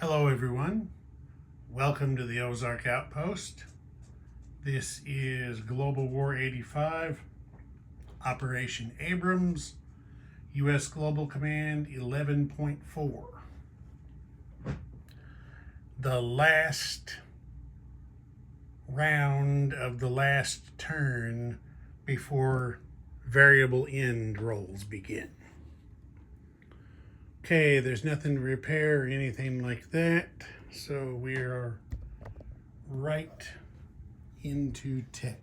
Hello everyone, welcome to the Ozark Outpost. This is Global War 85, Operation Abrams, U.S. Global Command 11.4. The last round of the last turn before variable end rolls begin. Okay, there's nothing to repair or anything like that, so we are right into tech.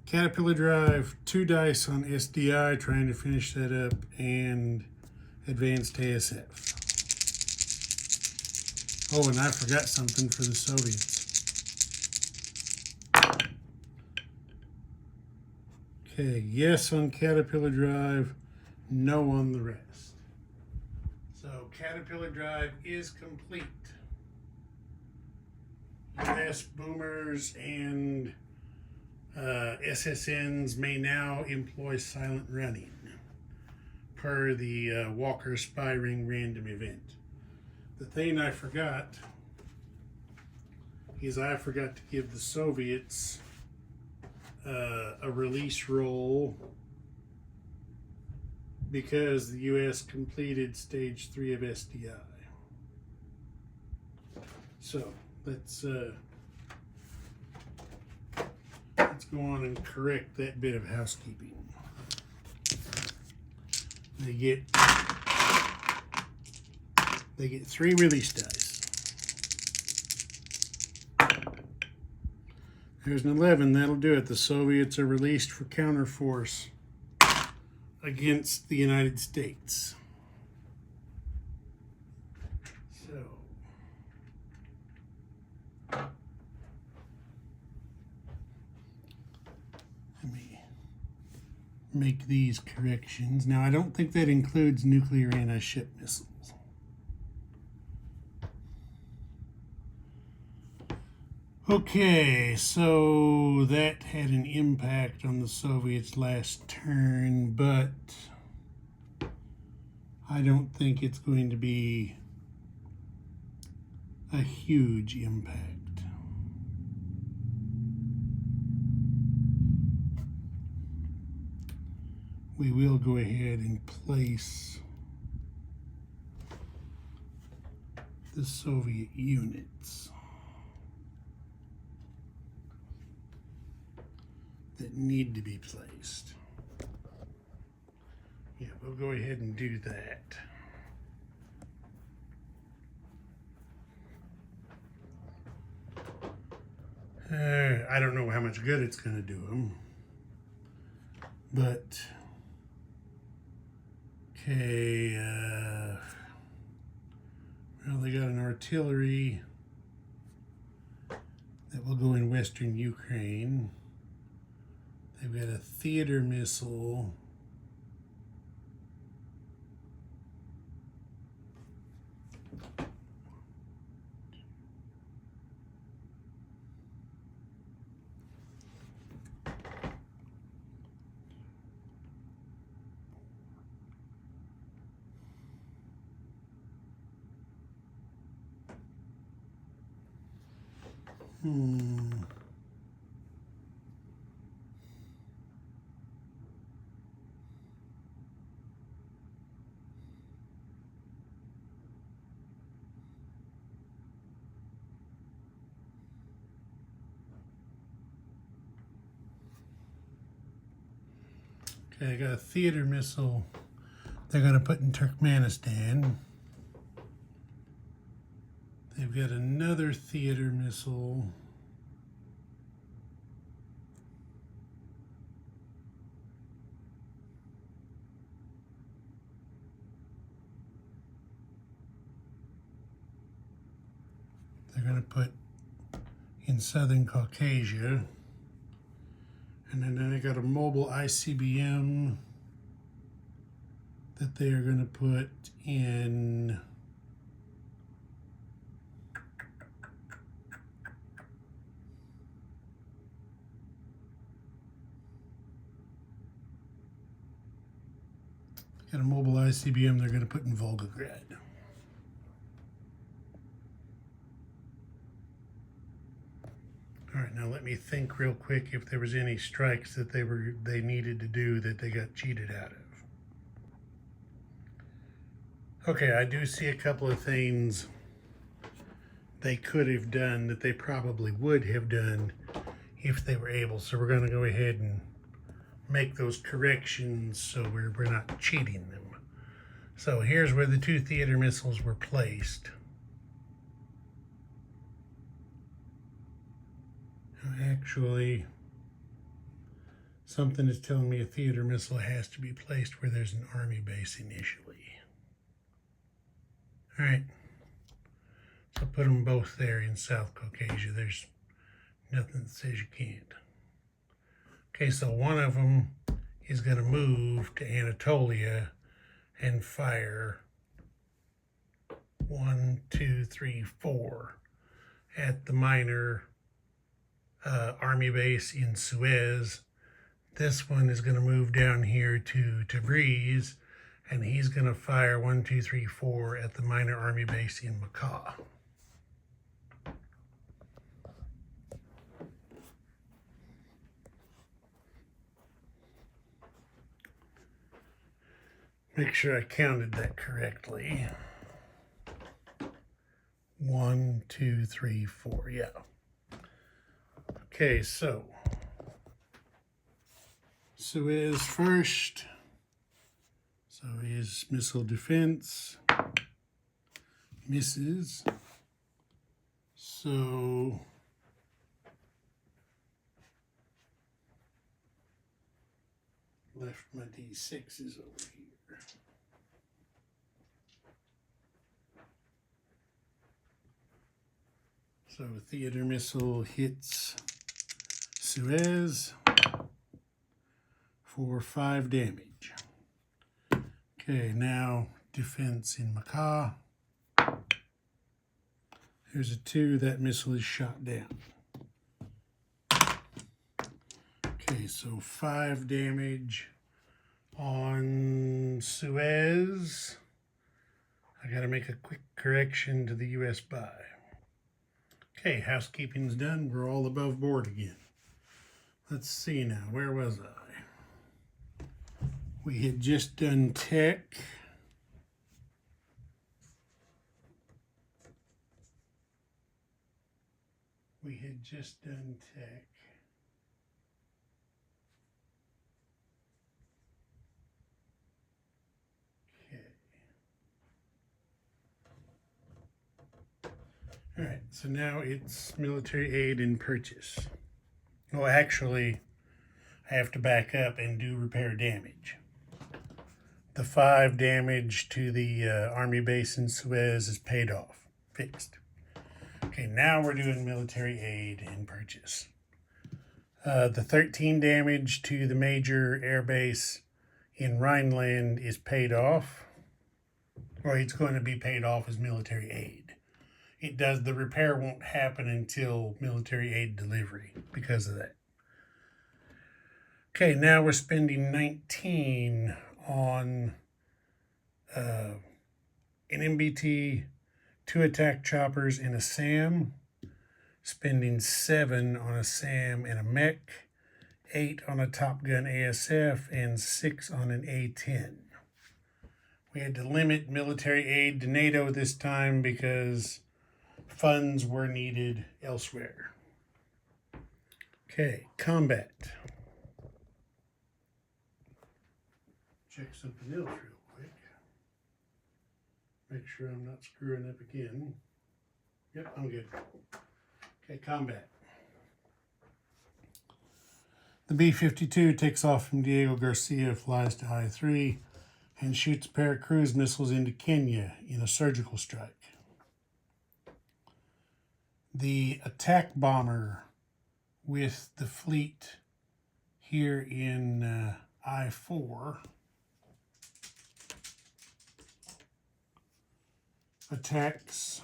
Caterpillar drive, 2 dice on SDI, trying to finish that up, and advanced ASF. Oh, and I forgot something for the Soviets. Okay, yes on Caterpillar drive, no on the rest. So Caterpillar drive is complete. US boomers and SSNs may now employ silent running per the Walker Spy Ring random event. The thing I forgot is I forgot to give the Soviets a release roll because the US completed stage 3 of SDI. So let's go on and correct that bit of housekeeping. They get 3 release dice. There's an 11, that'll do it. The Soviets are released for counterforce against the United States. So, let me make these corrections. Now, I don't think that includes nuclear anti-ship missiles. Okay, so that had an impact on the Soviets last turn, but I don't think it's going to be a huge impact. We will go ahead and place the Soviet units that need to be placed. Yeah, we'll go ahead and do that. I don't know how much good it's going to do them, but okay. Well, they got an artillery that will go in western Ukraine. They've got a theater missile. Okay, I got a theater missile they're going to put in Turkmenistan. They've got another theater missile. They're going to put in southern Caucasia. And then they got a mobile ICBM that they are going to put in got a mobile ICBM they're going to put in Volgograd. All right, now let me think real quick if there was any strikes that they needed to do that they got cheated out of. Okay, I do see a couple of things they could have done that they probably would have done if they were able. So we're going to go ahead and make those corrections so we're not cheating them. So here's where the 2 theater missiles were placed. Actually, something is telling me a theater missile has to be placed where there's an Army base initially. All right, so put them both there in South Caucasia. There's nothing that says you can't. Okay, so one of them is going to move to Anatolia and fire 1, 2, 3, 4 at the minor Army base in Suez. This one is going to move down here to Tabriz, and he's going to fire 1, 2, 3, 4 at the minor Army base in Makkah. Make sure I counted that correctly. 1, 2, 3, 4, yeah. Okay, so Suez first. So his missile defense misses. So left my D6s over here. So theater missile hits Suez for 5 damage. Okay, now defense in Makkah. There's a 2, that missile is shot down. Okay, so 5 damage on Suez. I gotta make a quick correction to the US buy. Okay, housekeeping's done. We're all above board again. Let's see now, where was I? We had just done tech. We had just done tech. Okay. All right, so now it's military aid and purchase. Well, actually, I have to back up and do repair damage. The 5 damage to the Army base in Suez is paid off, fixed. Okay, now we're doing military aid and purchase. The 13 damage to the major air base in Rhineland is paid off, or it's going to be paid off as military aid. The repair won't happen until military aid delivery because of that. Okay, now we're spending 19 on an MBT, 2 attack choppers, and a SAM. Spending 7 on a SAM and a mech, 8 on a Top Gun ASF, and 6 on an A-10. We had to limit military aid to NATO this time because funds were needed elsewhere. Okay, combat. Check something else real quick. Make sure I'm not screwing up again. Yep, I'm good. Okay, combat. The B-52 takes off from Diego Garcia, flies to I-3, and shoots a pair of cruise missiles into Kenya in a surgical strike. The attack bomber with the fleet here in I-4 attacks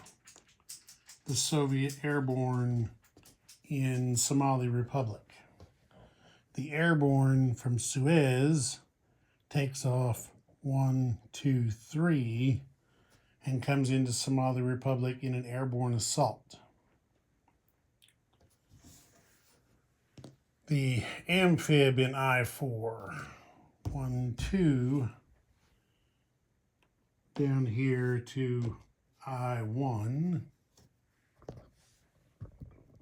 the Soviet airborne in Somali Republic. The airborne from Suez takes off 1, 2, 3 and comes into Somali Republic in an airborne assault. the amphib in I-4. 1, 2, down here to I-1.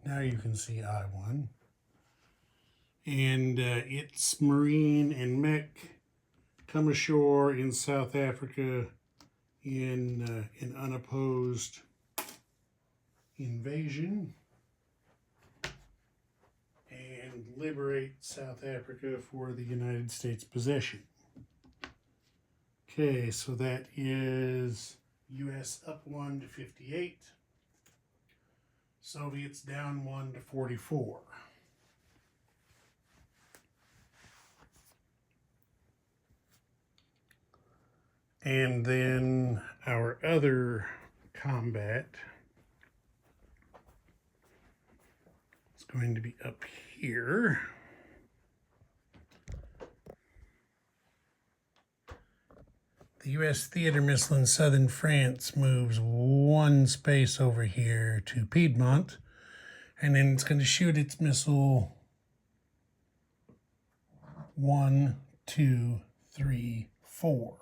Now you can see I-1. And its Marine and mech come ashore in South Africa in an unopposed invasion and liberate South Africa for the United States possession. Okay, so that is US up 1 to 58, Soviets down 1 to 44. And then our other combat is going to be up here. The U.S. theater missile in southern France moves one space over here to Piedmont, and then it's going to shoot its missile 1, 2, 3, 4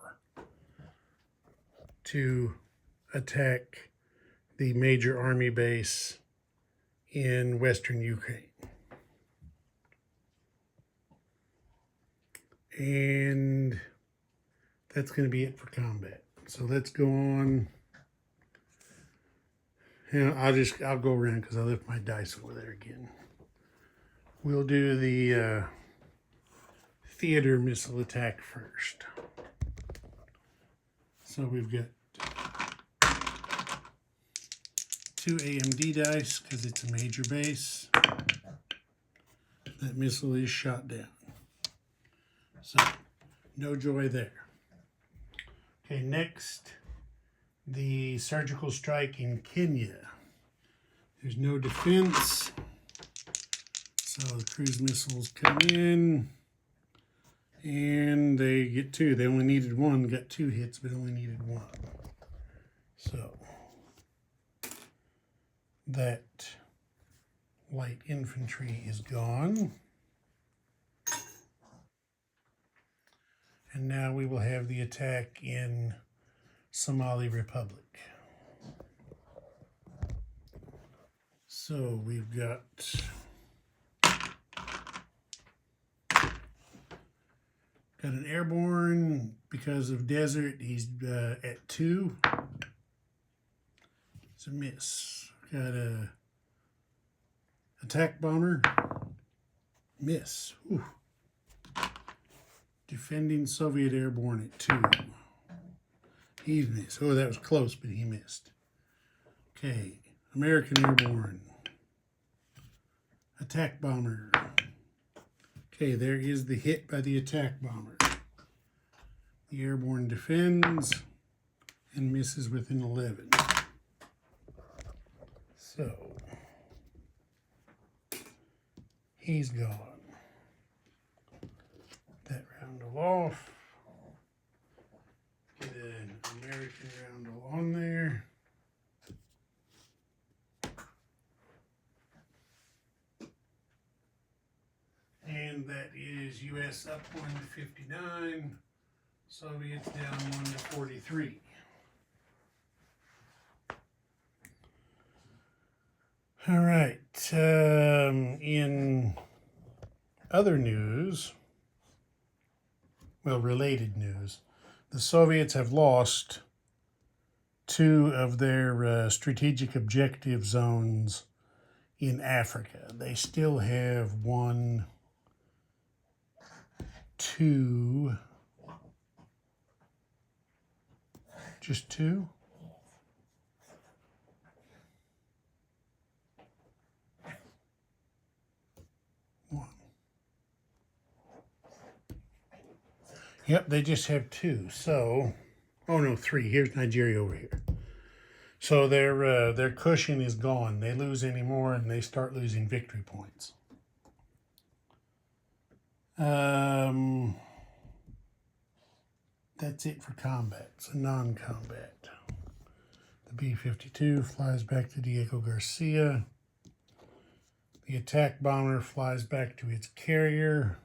to attack the major army base in western Ukraine. And that's going to be it for combat. So let's go on. And I'll go around because I left my dice over there again. We'll do the theater missile attack first. So we've got 2 AMD dice because it's a major base. That missile is shot down. So no joy there. Okay, next, the surgical strike in Kenya. There's no defense, so the cruise missiles come in, and they get 2. They only needed 1, got 2 hits, but only needed 1. So that light infantry is gone. And now we will have the attack in Somali Republic. So we've got an airborne. Because of desert, he's at 2. It's a miss. Got a attack bomber. Miss. Ooh. Defending Soviet airborne at 2. He missed. Oh, that was close, but he missed. Okay, American airborne. Attack bomber. Okay, there is the hit by the attack bomber. The airborne defends and misses with an 11. So, he's gone. That roundel off. Get an American roundel on there. And that is US up 1 to 59, Soviets down 1 to 43. All right, in other news, well, related news, the Soviets have lost 2 of their strategic objective zones in Africa. They still have 1, 2, just 2? Yep, they just have 2. So, oh no, 3. Here's Nigeria over here. So their cushion is gone. They lose any more, and they start losing victory points. That's it for combat. So non-combat. The B-52 flies back to Diego Garcia. The attack bomber flies back to its carrier,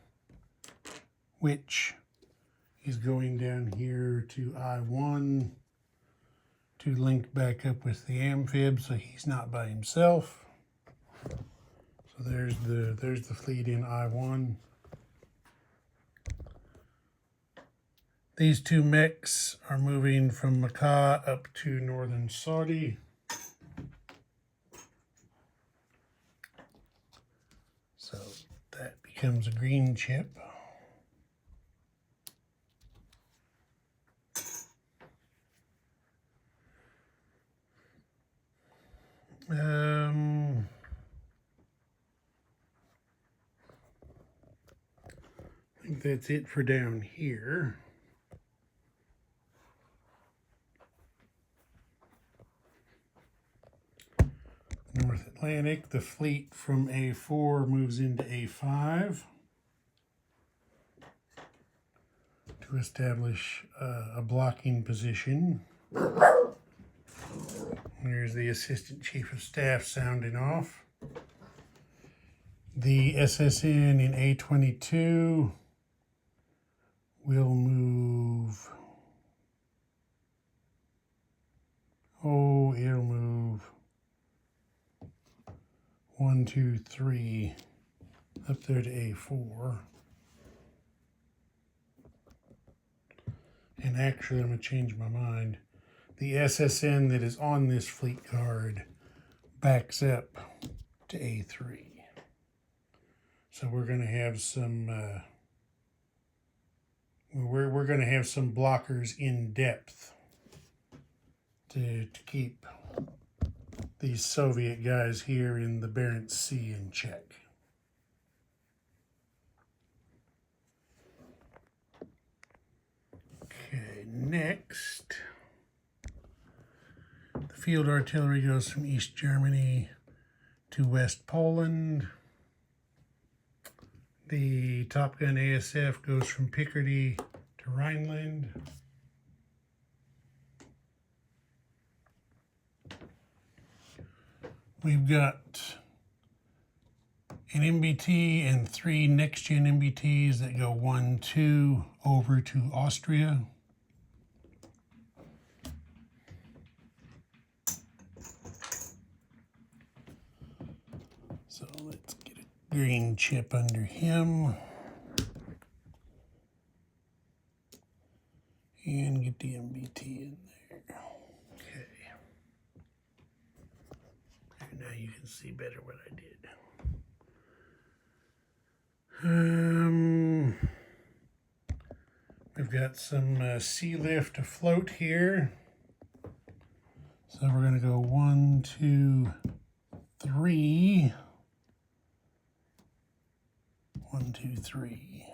which is going down here to I-1 to link back up with the amphib, so he's not by himself. So there's the fleet in I-1. These two mechs are moving from Makkah up to northern Saudi. So that becomes a green chip. I think that's it for down here. North Atlantic, the fleet from A4 moves into A5 to establish a blocking position. Here's the Assistant Chief of Staff sounding off. The SSN in A22 will move. Oh, it'll move 1, 2, 3 up there to A4. And actually, I'm going to change my mind. The SSN that is on this fleet card backs up to A3. So we're going to have some we're going to have some blockers in depth to keep these Soviet guys here in the Barents Sea in check. Okay, next, the field artillery goes from East Germany to West Poland. The Top Gun ASF goes from Picardy to Rhineland. We've got an MBT and 3 next-gen MBTs that go 1, 2 over to Austria. So let's get a green chip under him. And get the MBT in there. Okay. Now you can see better what I did. We've got some sea lift afloat here. So we're going to go 1, 2, 3. 1, 2, 3.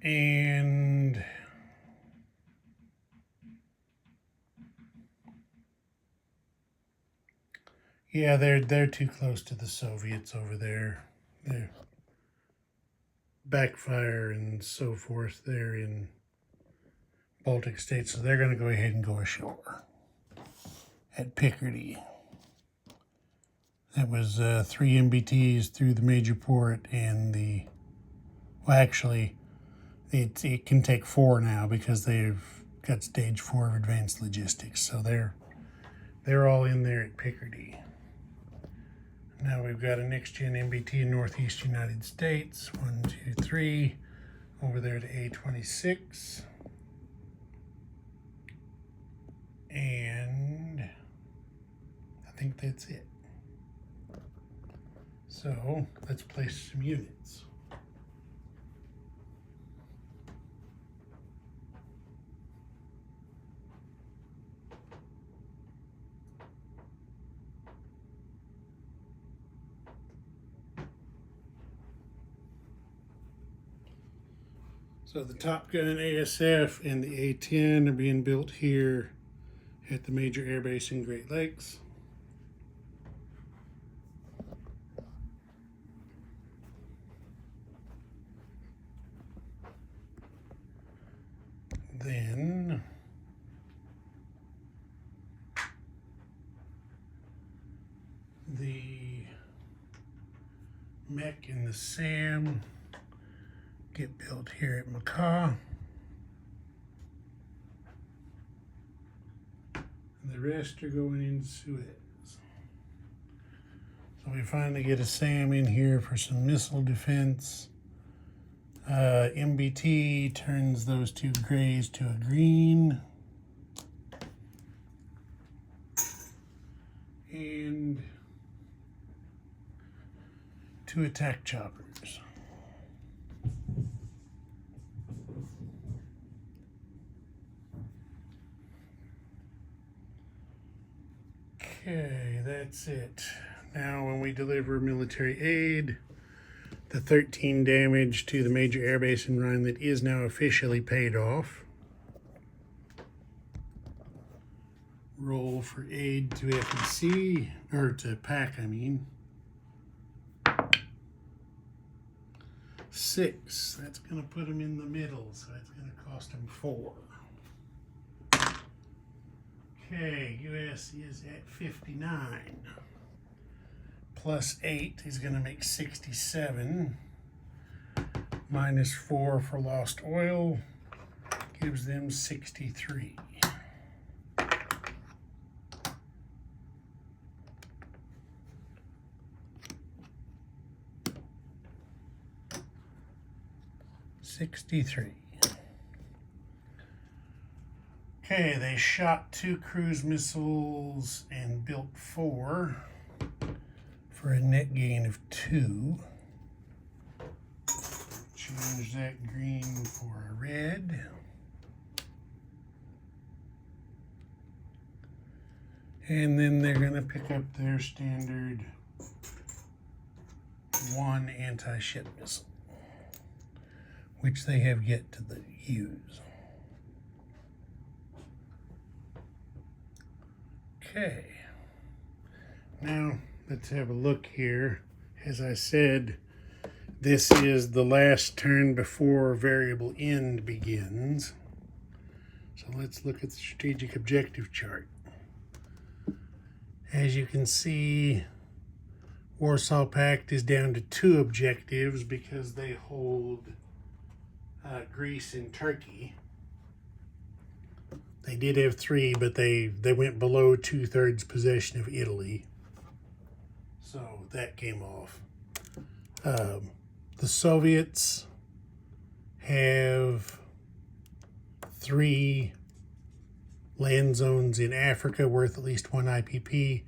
And yeah, they're too close to the Soviets over there. They're backfire and so forth there in Baltic states, so they're going to go ahead and go ashore at Picardy. That was 3 MBTs through the major port and the, well, actually, it can take 4 now because they've got stage 4 of advanced logistics. So they're all in there at Picardy. Now we've got a next-gen MBT in Northeast United States. 1, 2, 3 over there to A26. And I think that's it. So let's place some units. So the Top Gun ASF and the A-10 are being built here at the major air base in Great Lakes. Then mech and the SAM get built here at Macaw. And the rest are going into Suez. So we finally get a SAM in here for some missile defense. MBT turns those two grays to a green. And 2 attack choppers. Okay, that's it. Now when we deliver military aid, the 13 damage to the major airbase in Rhineland is now officially paid off. Roll for aid to FEC, or to PAC, I mean. 6, that's going to put them in the middle, so that's going to cost them 4. Okay, US is at 59. Plus 8 is going to make 67. Minus 4 for lost oil gives them 63. Okay, they shot 2 cruise missiles and built 4 for a net gain of 2. Change that green for a red. And then they're going to pick up their standard 1 anti-ship missile, which they have yet to use. Okay, now let's have a look here. As I said, this is the last turn before variable end begins. So let's look at the strategic objective chart. As you can see, Warsaw Pact is down to 2 objectives because they hold Greece and Turkey. They did have 3, but they went below 2/3 possession of Italy. So that came off. The Soviets have 3 land zones in Africa worth at least 1 IPP,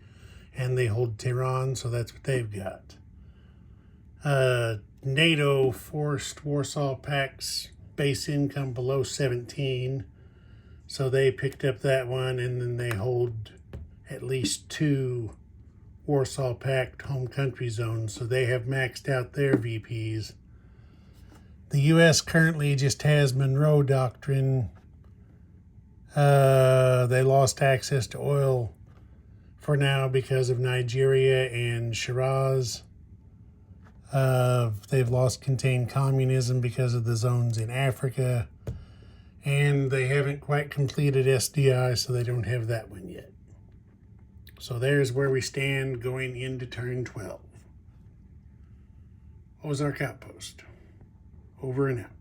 and they hold Tehran, so that's what they've got. NATO forced Warsaw Pact's base income below 17, so they picked up that one, and then they hold at least 2 Warsaw Pact home country zones, so they have maxed out their VPs. The U.S. currently just has Monroe Doctrine. They lost access to oil for now because of Nigeria and Shiraz. They've lost contained communism because of the zones in Africa. And they haven't quite completed SDI, so they don't have that one yet. So there's where we stand going into turn 12. Ozark Outpost. Over and out.